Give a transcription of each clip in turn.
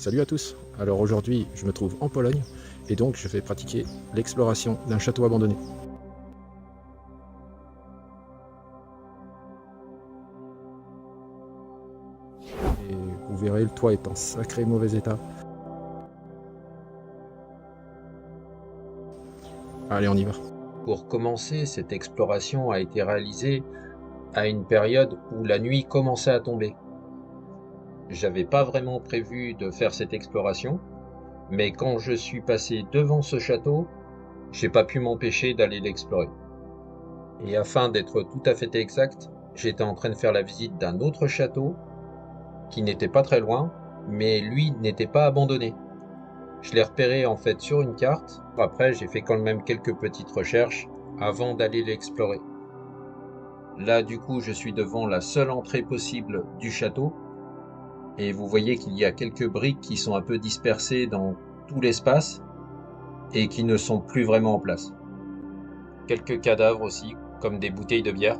Salut à tous. Alors aujourd'hui, je me trouve en Pologne et donc je vais pratiquer l'exploration d'un château abandonné. Et vous verrez, le toit est en sacré mauvais état. Allez, on y va. Pour commencer, cette exploration a été réalisée à une période où la nuit commençait à tomber. J'avais pas vraiment prévu de faire cette exploration, mais quand je suis passé devant ce château, j'ai pas pu m'empêcher d'aller l'explorer. Et afin d'être tout à fait exact, j'étais en train de faire la visite d'un autre château qui n'était pas très loin, mais lui n'était pas abandonné. Je l'ai repéré en fait sur une carte. Après, j'ai fait quand même quelques petites recherches avant d'aller l'explorer. Là, du coup, je suis devant la seule entrée possible du château. Et vous voyez qu'il y a quelques briques qui sont un peu dispersées dans tout l'espace et qui ne sont plus vraiment en place. Quelques cadavres aussi, comme des bouteilles de bière.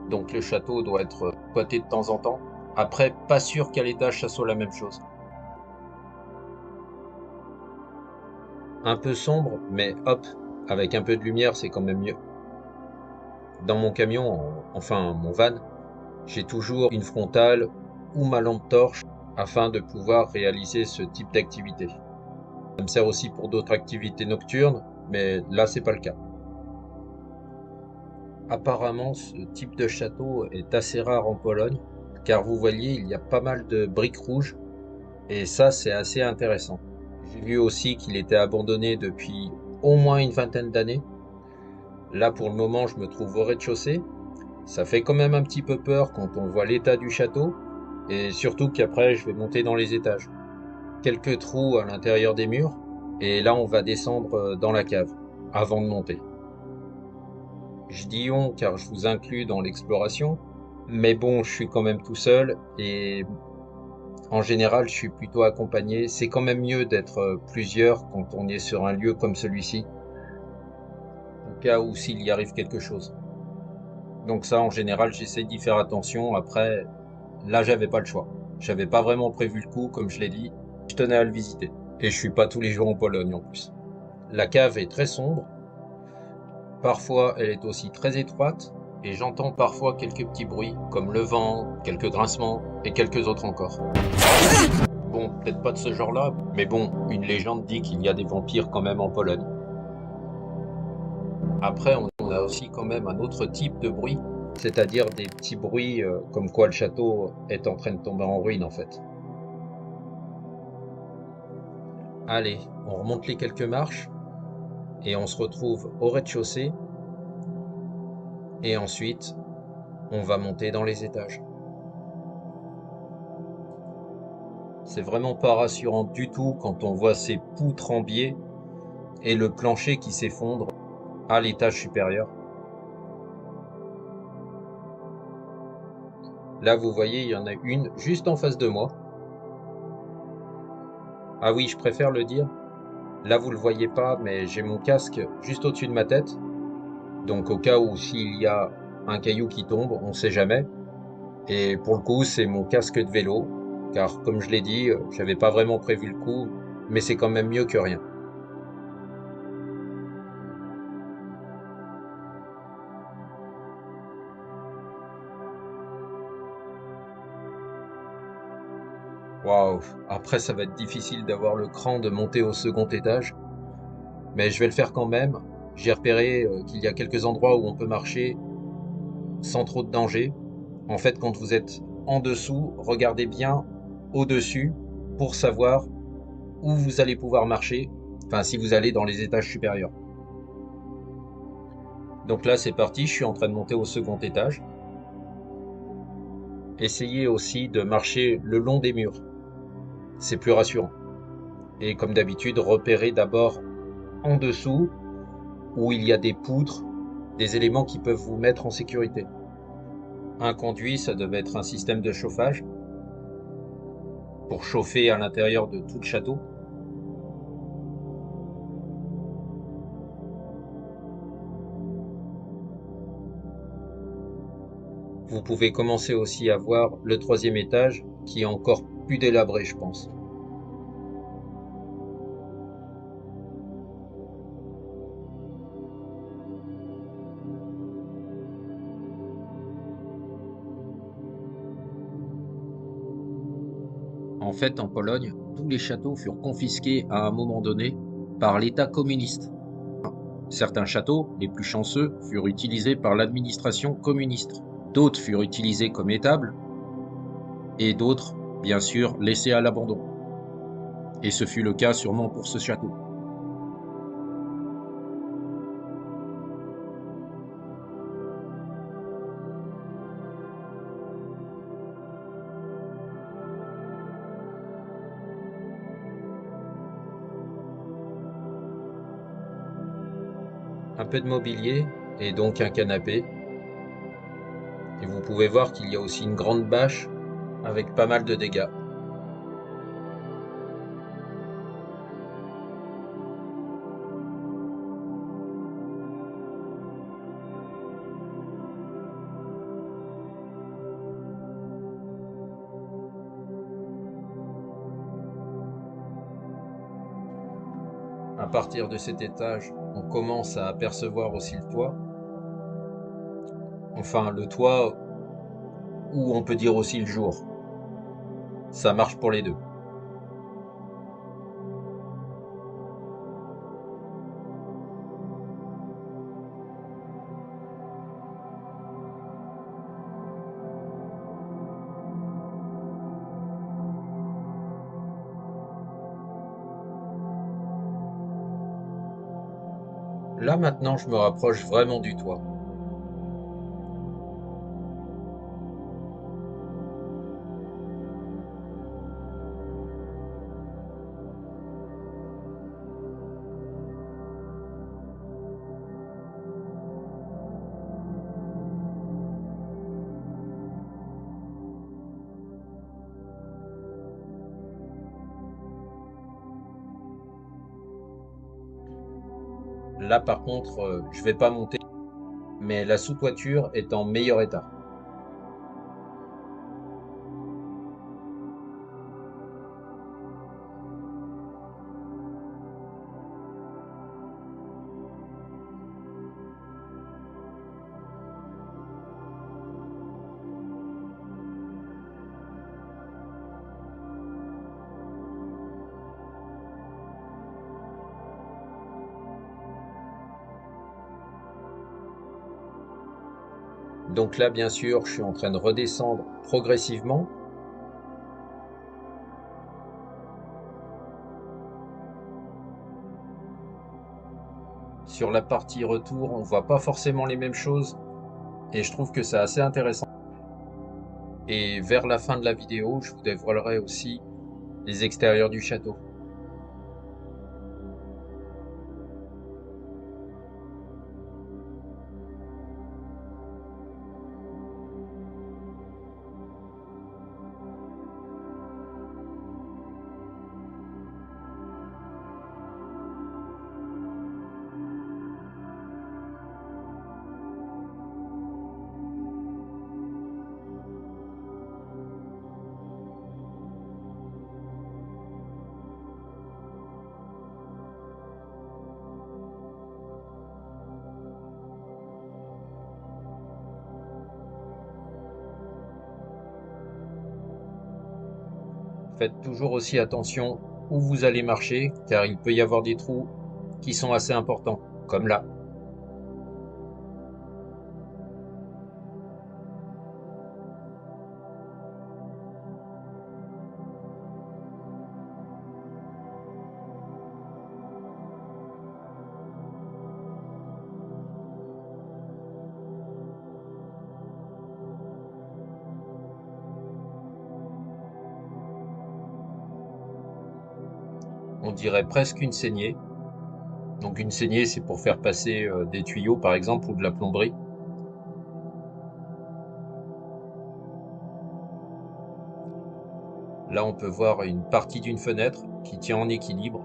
Donc le château doit être squatté de temps en temps. Après, pas sûr qu'à l'étage ça soit la même chose. Un peu sombre, mais hop, avec un peu de lumière, c'est quand même mieux. Dans mon camion, enfin mon van, j'ai toujours une frontale ou ma lampe torche afin de pouvoir réaliser ce type d'activité. Ça me sert aussi pour d'autres activités nocturnes, mais là c'est pas le cas. Apparemment, ce type de château est assez rare en Pologne, car vous voyez, il y a pas mal de briques rouges, et ça c'est assez intéressant. J'ai vu aussi qu'il était abandonné depuis au moins une vingtaine d'années. Là pour le moment je me trouve au rez-de-chaussée. Ça fait quand même un petit peu peur quand on voit l'état du château, et surtout qu'après je vais monter dans les étages. Quelques trous à l'intérieur des murs, et là on va descendre dans la cave, avant de monter. Je dis on car je vous inclus dans l'exploration, mais bon, je suis quand même tout seul, et en général je suis plutôt accompagné. C'est quand même mieux d'être plusieurs quand on est sur un lieu comme celui-ci, au cas où s'il y arrive quelque chose. Donc ça, en général, j'essaie d'y faire attention. Après, là, j'avais pas le choix. J'avais pas vraiment prévu le coup, comme je l'ai dit. Je tenais à le visiter. Et je suis pas tous les jours en Pologne en plus. La cave est très sombre. Parfois, elle est aussi très étroite. Et j'entends parfois quelques petits bruits, comme le vent, quelques grincements et quelques autres encore. Bon, peut-être pas de ce genre-là, mais bon, une légende dit qu'il y a des vampires quand même en Pologne. Après, on a aussi quand même un autre type de bruit, c'est-à-dire des petits bruits comme quoi le château est en train de tomber en ruine en fait. Allez, on remonte les quelques marches et on se retrouve au rez-de-chaussée et ensuite on va monter dans les étages. C'est vraiment pas rassurant du tout quand on voit ces poutres en biais et le plancher qui s'effondre à l'étage supérieur. Là vous voyez, il y en a une juste en face de moi. Ah oui, je préfère le dire. Là, vous le voyez pas, mais j'ai mon casque juste au-dessus de ma tête. Donc, au cas où s'il y a un caillou qui tombe, on sait jamais. Et pour le coup, c'est mon casque de vélo. Car, comme je l'ai dit, j'avais pas vraiment prévu le coup, mais c'est quand même mieux que rien. Waouh! Après, ça va être difficile d'avoir le cran de monter au second étage. Mais je vais le faire quand même. J'ai repéré qu'il y a quelques endroits où on peut marcher sans trop de danger. En fait, quand vous êtes en dessous, regardez bien au-dessus pour savoir où vous allez pouvoir marcher, enfin si vous allez dans les étages supérieurs. Donc là, c'est parti, je suis en train de monter au second étage. Essayez aussi de marcher le long des murs, c'est plus rassurant. Et comme d'habitude, repérez d'abord en dessous où il y a des poutres, des éléments qui peuvent vous mettre en sécurité. Un conduit, ça devait être un système de chauffage pour chauffer à l'intérieur de tout le château. Vous pouvez commencer aussi à voir le troisième étage qui est encore plus délabré, je pense. En fait, en Pologne, tous les châteaux furent confisqués à un moment donné par l'État communiste. Certains châteaux, les plus chanceux, furent utilisés par l'administration communiste. D'autres furent utilisés comme étables et d'autres, bien sûr, laissés à l'abandon. Et ce fut le cas sûrement pour ce château. Un peu de mobilier et donc un canapé. Et vous pouvez voir qu'il y a aussi une grande bâche avec pas mal de dégâts. À partir de cet étage, on commence à apercevoir aussi le toit. Enfin, le toit ou on peut dire aussi le jour. Ça marche pour les deux. Là maintenant, je me rapproche vraiment du toit. Là par contre, je vais pas monter, mais la sous-toiture est en meilleur état. Donc là, bien sûr, je suis en train de redescendre progressivement. Sur la partie retour, on voit pas forcément les mêmes choses et je trouve que c'est assez intéressant. Et vers la fin de la vidéo, je vous dévoilerai aussi les extérieurs du château. Faites toujours aussi attention où vous allez marcher, car il peut y avoir des trous qui sont assez importants, comme là. On dirait presque une saignée. Donc une saignée, c'est pour faire passer des tuyaux, par exemple, ou de la plomberie. Là, on peut voir une partie d'une fenêtre qui tient en équilibre.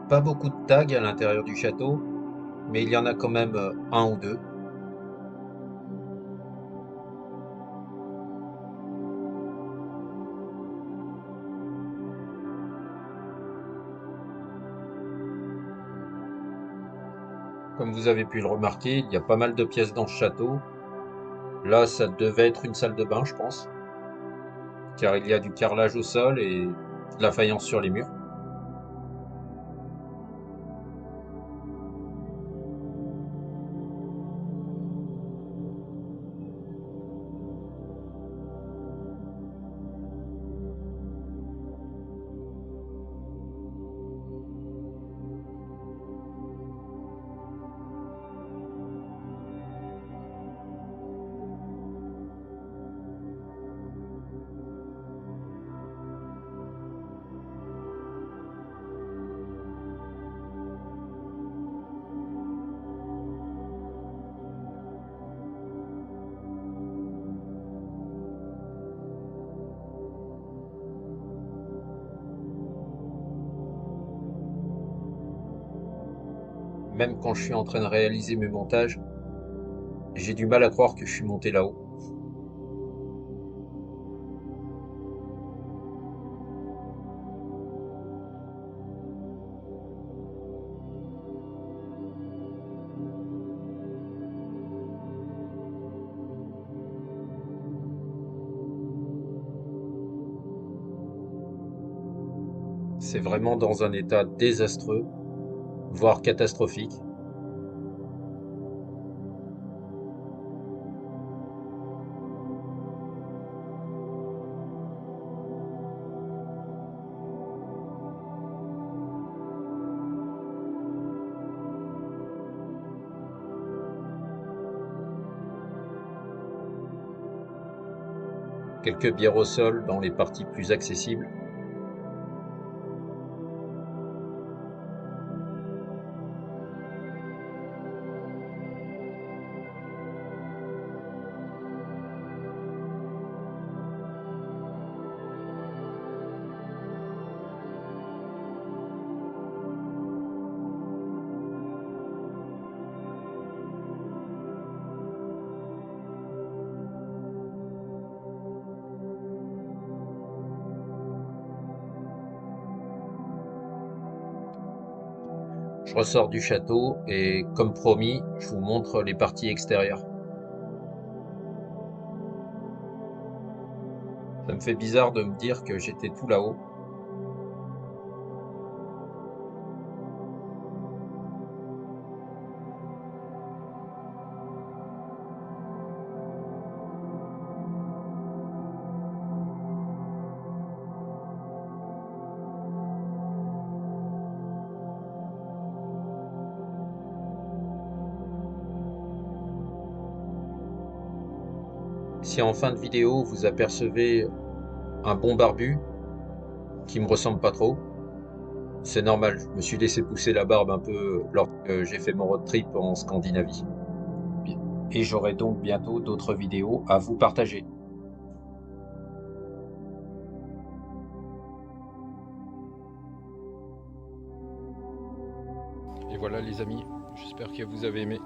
Pas beaucoup de tags à l'intérieur du château, mais il y en a quand même un ou deux. Comme vous avez pu le remarquer, il y a pas mal de pièces dans ce château. Là, ça devait être une salle de bain, je pense, car il y a du carrelage au sol et de la faïence sur les murs. Même quand je suis en train de réaliser mes montages, j'ai du mal à croire que je suis monté là-haut. C'est vraiment dans un état désastreux, voire catastrophique. Quelques bières au sol dans les parties plus accessibles. Je ressors du château et, comme promis, je vous montre les parties extérieures. Ça me fait bizarre de me dire que j'étais tout là-haut. Si en fin de vidéo vous apercevez un bon barbu qui me ressemble pas trop, c'est normal, je me suis laissé pousser la barbe un peu lorsque j'ai fait mon road trip en Scandinavie. Et j'aurai donc bientôt d'autres vidéos à vous partager. Et voilà les amis, j'espère que vous avez aimé.